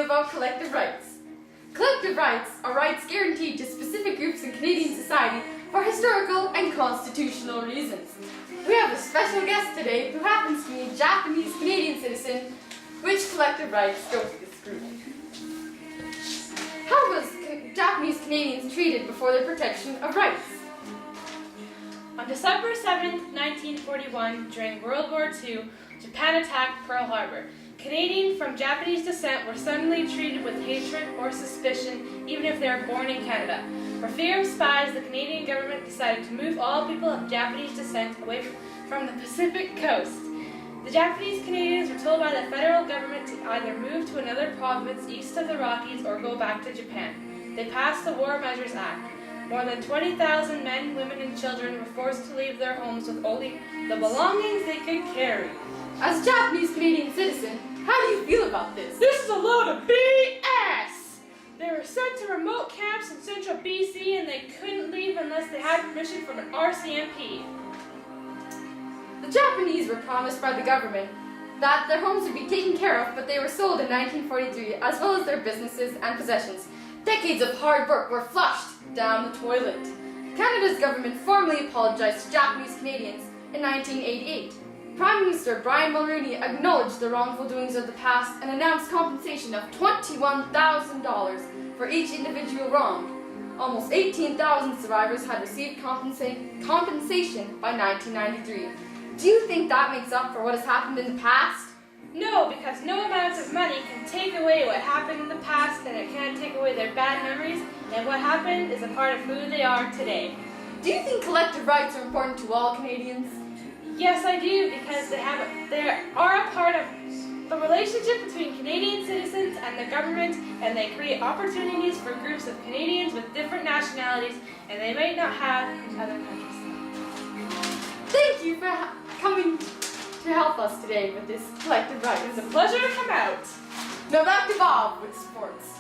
you about collective rights. Collective rights are rights guaranteed to specific groups in Canadian society for historical and constitutional reasons. We have a special guest today who happens to be a Japanese Canadian citizen. Which collective rights go to this group? How was Japanese Canadians treated before the protection of rights? On December 7, 1941, during World War II, Japan attacked Pearl Harbor. Canadians from Japanese descent were suddenly treated with hatred or suspicion, even if they were born in Canada. For fear of spies, the Canadian government decided to move all people of Japanese descent away from the Pacific coast. The Japanese Canadians were told by the federal government to either move to another province east of the Rockies or go back to Japan. They passed the War Measures Act. More than 20,000 men, women, and children were forced to leave their homes with only the belongings they could carry. As a Japanese Canadian citizen, how do you feel about this? This is a load of BS! They were sent to remote camps in central BC and they couldn't leave unless they had permission from an RCMP. The Japanese were promised by the government that their homes would be taken care of, but they were sold in 1943, as well as their businesses and possessions. Decades of hard work were flushed down the toilet. Canada's government formally apologized to Japanese Canadians in 1988. Prime Minister Brian Mulroney acknowledged the wrongful doings of the past and announced compensation of $21,000 for each individual wronged. Almost 18,000 survivors had received compensation by 1993. Do you think that makes up for what has happened in the past? No, because no amount of money can take away what happened in the past, and it can't take away their bad memories, and what happened is a part of who they are today. Do you think collective rights are important to all Canadians? Yes, I do, because they are a part of the relationship between Canadian citizens and the government, and they create opportunities for groups of Canadians with different nationalities, and they might not have in other countries. Thank you for coming to help us today with this collective rights. It was a pleasure to come out. Now back to Bob with sports.